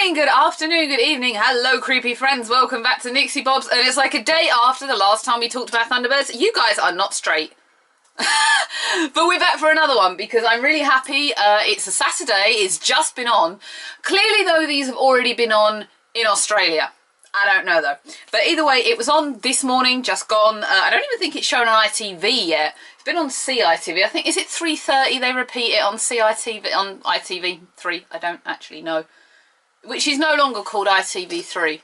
morning, good afternoon, good evening, hello creepy friends, welcome back to Nixie Bob's, and it's like a day after the last time we talked about Thunderbirds. You guys are not straight. But we're back for another one because I'm really happy. It's a Saturday, it's just been on. Clearly though, these have already been on in Australia. I don't know though. But either way, it was on this morning, just gone. I don't even think it's shown on ITV yet. It's been on CITV. I think, is it 3:30 they repeat it on CITV, on ITV3? I don't actually know. Which is no longer called ITV3.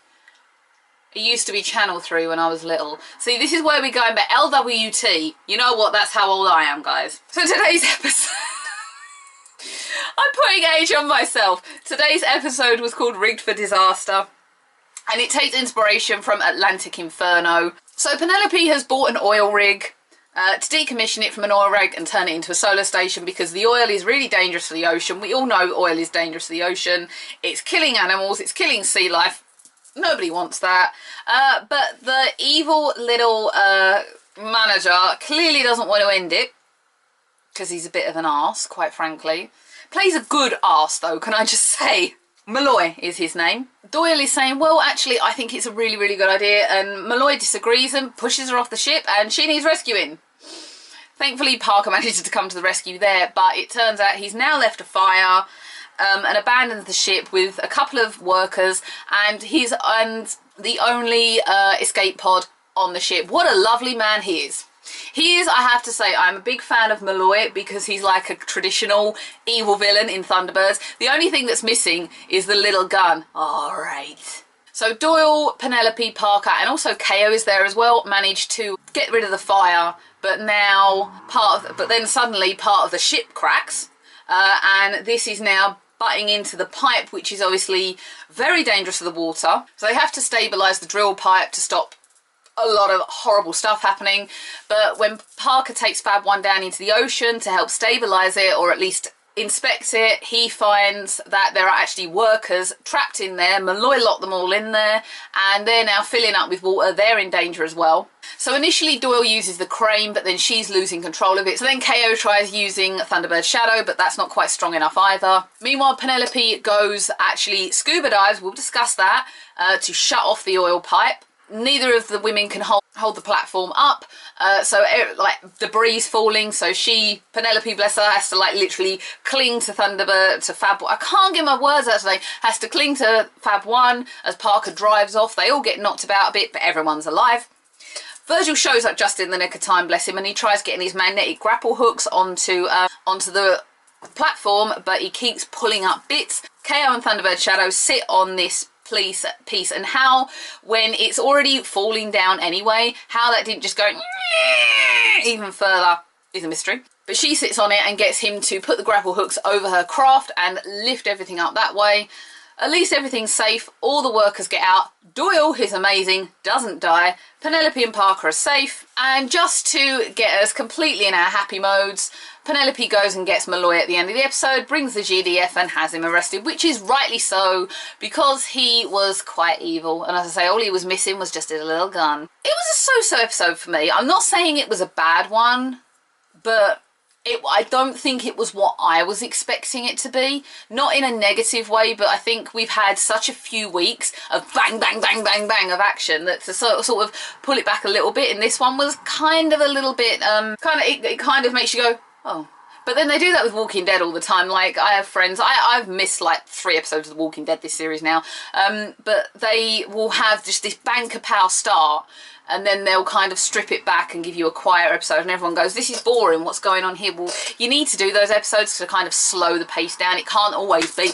It used to be Channel 3 when I was little. See, this is where we're going back. LWT. You know what? That's how old I am, guys. So today's episode... I'm putting age on myself. Today's episode was called Rigged for Disaster. And it takes inspiration from Atlantic Inferno. So Penelope has bought an oil rig to decommission it from an oil rig and turn it into a solar station because the oil is really dangerous for the ocean. We all know oil is dangerous for the ocean. It's killing animals. It's killing sea life. Nobody wants that. But the evil little manager clearly doesn't want to end it because he's a bit of an arse, quite frankly. Plays a good arse, though, can I just say. Malloy is his name. Doyle is saying, well, actually, I think it's a really, really good idea. And Malloy disagrees and pushes her off the ship and she needs rescuing. Thankfully, Parker manages to come to the rescue there, but it turns out he's now left a fire and abandoned the ship with a couple of workers and he's the only escape pod on the ship. What a lovely man he is. He is, I have to say, I'm a big fan of Malloy because he's like a traditional evil villain in Thunderbirds. The only thing that's missing is the little gun. All right. So Doyle, Penelope, Parker, and also KO is there as well, managed to get rid of the fire, but now but then suddenly part of the ship cracks, and this is now butting into the pipe, which is obviously very dangerous for the water. So they have to stabilise the drill pipe to stop a lot of horrible stuff happening. But when Parker takes Fab 1 down into the ocean to help stabilise it, or at least inspects it, he finds that there are actually workers trapped in there. Malloy locked them all in there and they're now filling up with water. They're in danger as well. So initially Doyle uses the crane, but then she's losing control of it. So then KO tries using Thunderbird's shadow, but that's not quite strong enough either. Meanwhile, Penelope goes, actually scuba dives, we'll discuss that, to shut off the oil pipe. Neither of the women can hold the platform up, so like debris falling, so Penelope, bless her, has to like literally cling to Thunderbird, to Fab, I can't get my words out today, has to cling to Fab 1 as Parker drives off. They all get knocked about a bit, but everyone's alive. Virgil shows up just in the nick of time, bless him, and he tries getting his magnetic grapple hooks onto the platform, but he keeps pulling up bits. KO and Thunderbird's shadow sit on this piece, and how, when it's already falling down anyway, how that didn't just go even further is a mystery. But she sits on it and gets him to put the grapple hooks over her craft and lift everything up that way. At least everything's safe, all the workers get out. Doyle, who's amazing, doesn't die. Penelope and Parker are safe, and just to get us completely in our happy modes, Penelope goes and gets Malloy at the end of the episode, brings the GDF and has him arrested, which is rightly so, because he was quite evil. And as I say, all he was missing was just his little gun. It was a so-so episode for me. I'm not saying it was a bad one, but I don't think it was what I was expecting it to be. Not in a negative way, but I think we've had such a few weeks of bang, bang, bang, bang, bang of action that to sort of pull it back a little bit, and this one was kind of a little bit, it kind of makes you go, oh. But then they do that with Walking Dead all the time. Like, I have friends, I've missed like 3 episodes of The Walking Dead this series now, but they will have just this bank of power start, and then they'll kind of strip it back and give you a quieter episode, and everyone goes, this is boring, what's going on here? Well, you need to do those episodes to kind of slow the pace down. It can't always be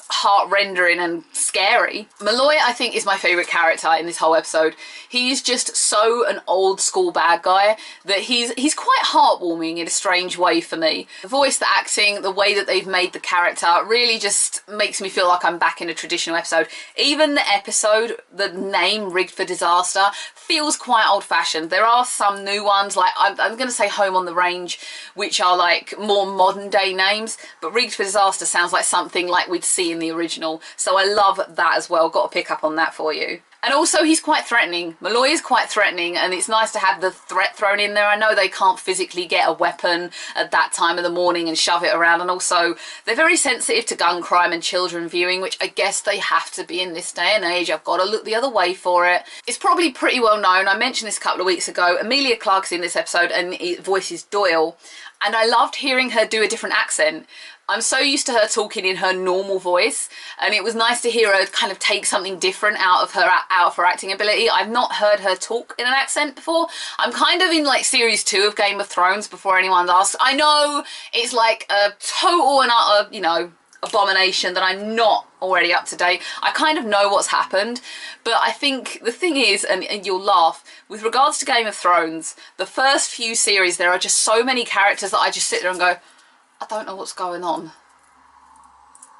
heart-rendering and scary. Malloy, I think, is my favourite character in this whole episode. He is just so an old school bad guy that he's quite heartwarming in a strange way for me. The voice, the acting, the way that they've made the character really just makes me feel like I'm back in a traditional episode. Even the episode, the name Rigged for Disaster, feels quite old-fashioned. There are some new ones, like I'm going to say Home on the Range, which are like more modern day names, but Rigged for Disaster sounds like something like we'd see in the original. So I love that as well. Got to pick up on that for you. And also he's quite threatening. Malloy is quite threatening, and it's nice to have the threat thrown in there. I know they can't physically get a weapon at that time of the morning and shove it around, and also they're very sensitive to gun crime and children viewing, which I guess they have to be in this day and age. I've got to look the other way for it. It's probably pretty well known. I mentioned this a couple of weeks ago. Emilia Clarke's in this episode and voices Doyle, and I loved hearing her do a different accent. I'm so used to her talking in her normal voice, and it was nice to hear her kind of take something different out of her acting ability. I've not heard her talk in an accent before. I'm kind of in like series 2 of Game of Thrones before anyone's asked. I know it's like a total and utter, you know, abomination that I'm not already up to date. I kind of know what's happened, but I think the thing is, and you'll laugh, with regards to Game of Thrones, the first few series, there are just so many characters that I just sit there and go, I don't know what's going on.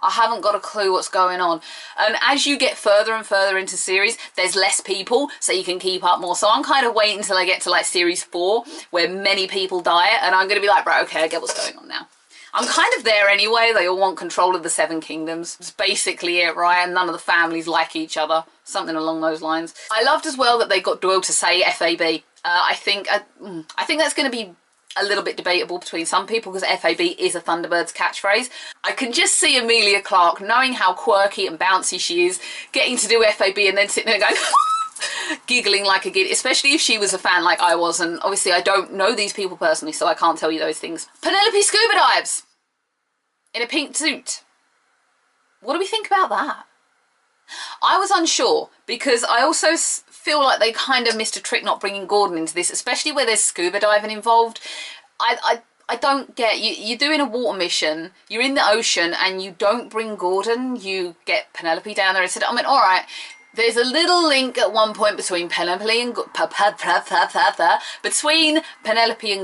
I haven't got a clue what's going on. And as you get further and further into series, there's less people, so you can keep up more. So I'm kind of waiting until I get to like series 4, where many people die, and I'm going to be like, right, okay, I get what's going on now. I'm kind of there anyway. They all want control of the 7 kingdoms. It's basically it, right? And none of the families like each other. Something along those lines. I loved as well that they got Doyle to say FAB. I think that's going to be a little bit debatable between some people, because FAB is a Thunderbirds catchphrase. I can just see Emilia Clarke, knowing how quirky and bouncy she is, getting to do FAB and then sitting there going giggling like a gid, especially if she was a fan like I was. And obviously I don't know these people personally, so I can't tell you those things. Penelope scuba dives in a pink suit. What do we think about that? I was unsure, because I also feel like they kind of missed a trick not bringing Gordon into this, especially where there's scuba diving involved. I don't get, you're doing a water mission, you're in the ocean, and you don't bring Gordon, you get Penelope down there instead. I mean, all right, there's a little link at one point between Penelope and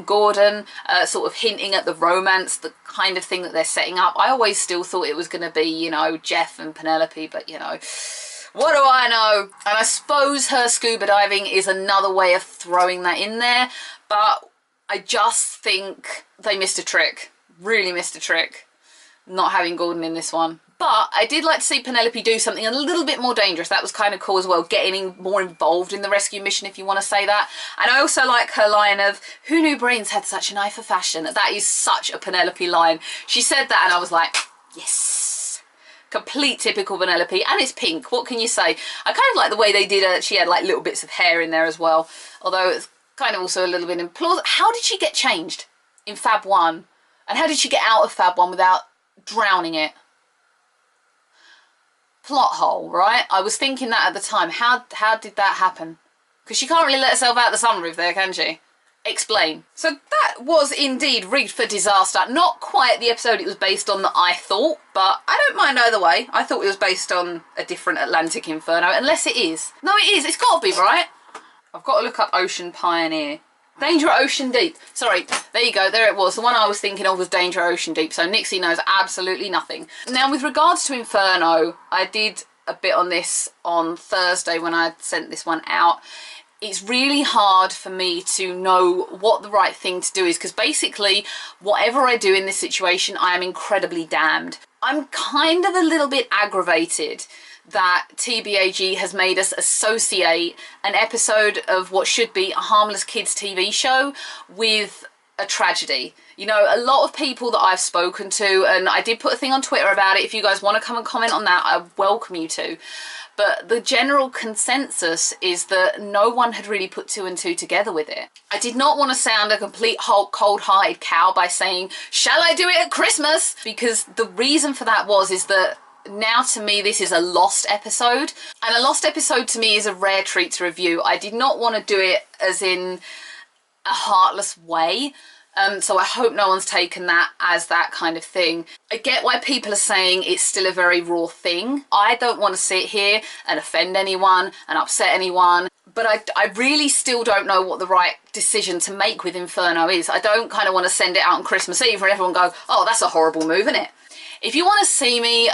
Gordon, sort of hinting at the romance, the kind of thing that they're setting up. I always still thought it was going to be, you know, Jeff and Penelope, but you know, what do I know? And I suppose her scuba diving is another way of throwing that in there, but I just think they missed a trick. Really missed a trick, not having Gordon in this one. But I did like to see Penelope do something a little bit more dangerous. That was kind of cool as well, getting more involved in the rescue mission, if you want to say that. And I also like her line of, who knew brains had such an eye for fashion? That is such a Penelope line. She said that and I was like, yes. Complete typical Penelope. And it's pink, what can you say? I kind of like the way they did it. She had like little bits of hair in there as well. Although it's kind of also a little bit implausible. How did she get changed in Fab 1? And how did she get out of Fab 1 without drowning it? Plot hole, right? I was thinking that at the time. How did that happen? Because she can't really let herself out the sunroof there, can she? Explain. So that was indeed rigged for disaster. Not quite the episode it was based on that I thought, but I don't mind either way. I thought it was based on a different Atlantic Inferno, unless it is. No, it is. It's got to be, right? I've got to look up Ocean Pioneer. Danger at Ocean Deep. Sorry, there you go, there it was. The one I was thinking of was Danger at Ocean Deep, so Nixie knows absolutely nothing. Now, with regards to Inferno, I did a bit on this on Thursday when I sent this one out. It's really hard for me to know what the right thing to do is, because basically, whatever I do in this situation, I am incredibly damned. I'm kind of a little bit aggravated that TBAG has made us associate an episode of what should be a harmless kids TV show with a tragedy. You know, a lot of people that I've spoken to, and I did put a thing on Twitter about it, if you guys want to come and comment on that, I welcome you to. But the general consensus is that no one had really put 2 and 2 together with it. I did not want to sound a complete cold-hearted cow by saying, shall I do it at Christmas? Because the reason for that is that now to me this is a lost episode, and a lost episode to me is a rare treat to review. I did not want to do it as in a heartless way, so I hope no one's taken that as that kind of thing. I get why people are saying it's still a very raw thing. I don't want to sit here and offend anyone and upset anyone, but I really still don't know what the right decision to make with Inferno is. I don't kind of want to send it out on Christmas Eve and everyone go, oh, that's a horrible move, isn't it? If you want to see me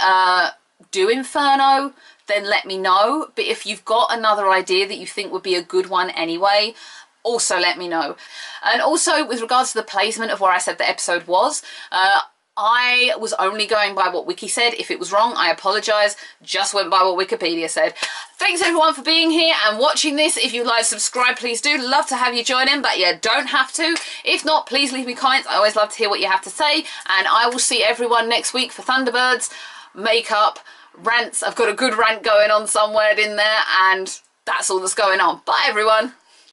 do Inferno, then let me know. But if you've got another idea that you think would be a good one anyway, also let me know. And also, with regards to the placement of where I said the episode was, I was only going by what Wiki said. If it was wrong, I apologise. Just went by what Wikipedia said. Thanks everyone for being here and watching this. If you like, subscribe, please do. Love to have you join in, but you don't have to. If not, please leave me comments. I always love to hear what you have to say. And I will see everyone next week for Thunderbirds, makeup, rants. I've got a good rant going on somewhere in there, and that's all that's going on. Bye everyone.